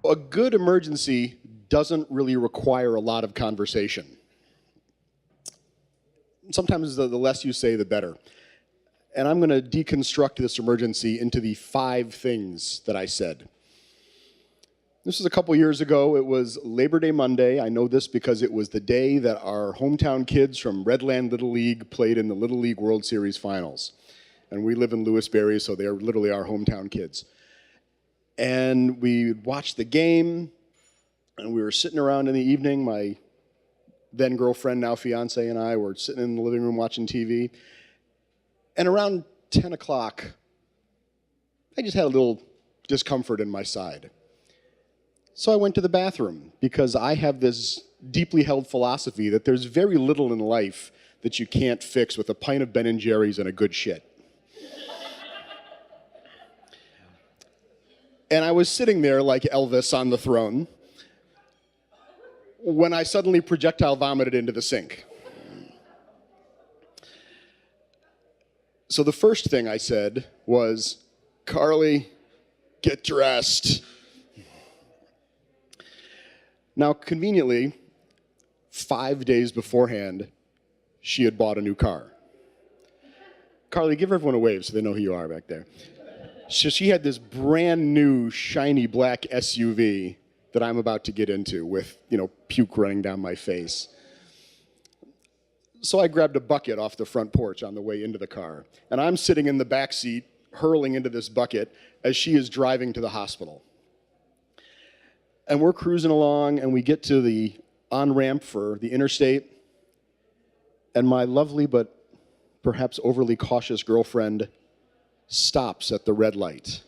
A good emergency doesn't really require a lot of conversation. Sometimes the less you say, the better. And I'm going to deconstruct this emergency into the 5 things that I said. This was a couple years ago. It was Labor Day Monday. I know this because it was the day that our hometown kids from Redland Little League played in the Little League World Series Finals. And we live in Lewisberry, so they are literally our hometown kids. And we watched the game, and we were sitting around in the evening. My then girlfriend, now fiance, and I were sitting in the living room watching TV. And around 10 o'clock, I just had a little discomfort in my side. So I went to the bathroom because I have this deeply held philosophy that there's very little in life that you can't fix with a pint of Ben & Jerry's and a good shit. And I was sitting there like Elvis on the throne when I suddenly projectile vomited into the sink. So the first thing I said was, "Carly, get dressed." Now, conveniently, 5 days beforehand, she had bought a new car. Carly, give everyone a wave so they know who you are back there. So she had this brand new, shiny black SUV that I'm about to get into with, puke running down my face. So I grabbed a bucket off the front porch on the way into the car, and I'm sitting in the back seat, hurling into this bucket as she is driving to the hospital. And we're cruising along, and we get to the on-ramp for the interstate, and my lovely but perhaps overly cautious girlfriend stops at the red light.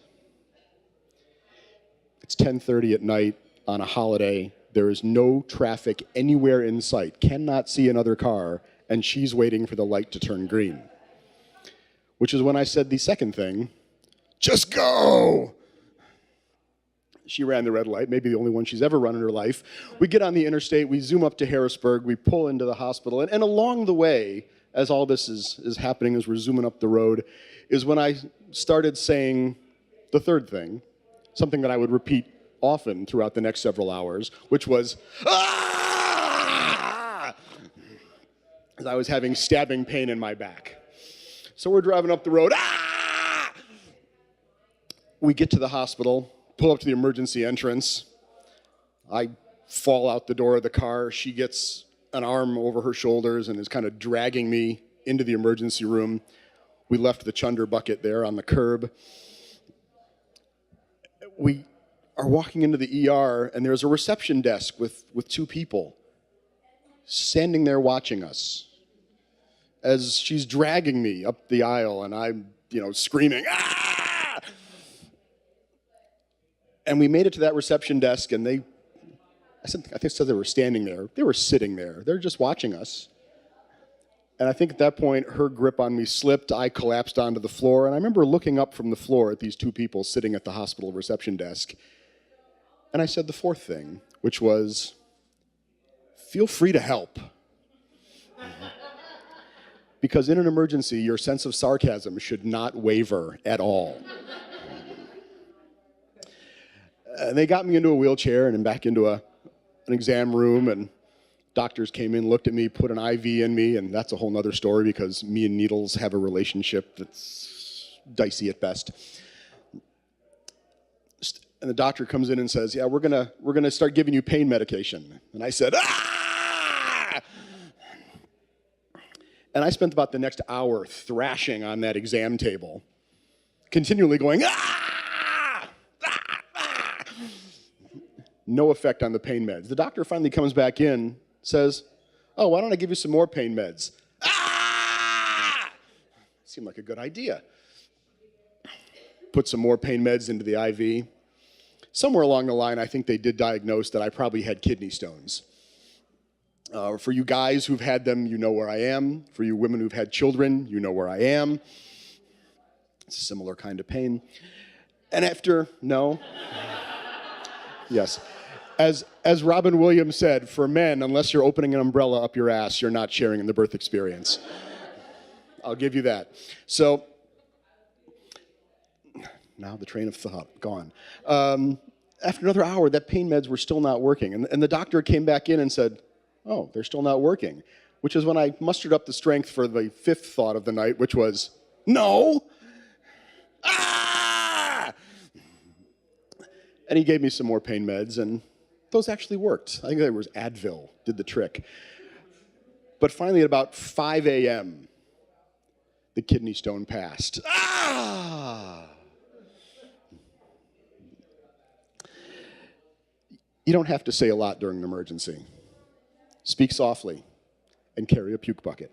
It's 10:30 at night on a holiday. There is no traffic anywhere in sight, cannot see another car, and she's waiting for the light to turn green. Which is when I said the second thing, "Just go!" She ran the red light, maybe the only one she's ever run in her life. We get on the interstate, we zoom up to Harrisburg, we pull into the hospital, and along the way, as all this is happening, as we're zooming up the road, is when I started saying the third thing, something that I would repeat often throughout the next several hours, which was, "Ah!" as I was having stabbing pain in my back. So we're driving up the road, "Ah!" We get to the hospital, pull up to the emergency entrance. I fall out the door of the car. She gets an arm over her shoulders and is kind of dragging me into the emergency room. We left the chunder bucket there on the curb. We are walking into the ER, and there's a reception desk with 2 people standing there watching us as she's dragging me up the aisle, and I'm, screaming, "Ah!" And we made it to that reception desk, and I think said they were standing there. They were sitting there. They're just watching us. And I think at that point, her grip on me slipped. I collapsed onto the floor. And I remember looking up from the floor at these 2 people sitting at the hospital reception desk. And I said the fourth thing, which was, "Feel free to help." Because in an emergency, your sense of sarcasm should not waver at all. They got me into a wheelchair and back into an exam room, and doctors came in, looked at me, put an IV in me, and that's a whole nother story because me and needles have a relationship that's dicey at best. And the doctor comes in and says, "Yeah, we're gonna start giving you pain medication." And I said, "Ah!" And I spent about the next hour thrashing on that exam table, continually going, "Ah! Ah! Ah!" No effect on the pain meds. The doctor finally comes back in, says, "Oh, why don't I give you some more pain meds?" Ah! Seemed like a good idea. Put some more pain meds into the IV. Somewhere along the line, I think they did diagnose that I probably had kidney stones. For you guys who've had them, you know where I am. For you women who've had children, you know where I am. It's a similar kind of pain. And no. Yes. As Robin Williams said, for men, unless you're opening an umbrella up your ass, you're not sharing in the birth experience. I'll give you that. So, now the train of thought, gone. After another hour, that pain meds were still not working. And the doctor came back in and said, oh, they're still not working. Which is when I mustered up the strength for the fifth thought of the night, which was, no! Ah! And he gave me some more pain meds, and those actually worked. I think it was Advil did the trick. But finally, at about 5 a.m., the kidney stone passed. Ah! You don't have to say a lot during an emergency. Speak softly and carry a puke bucket.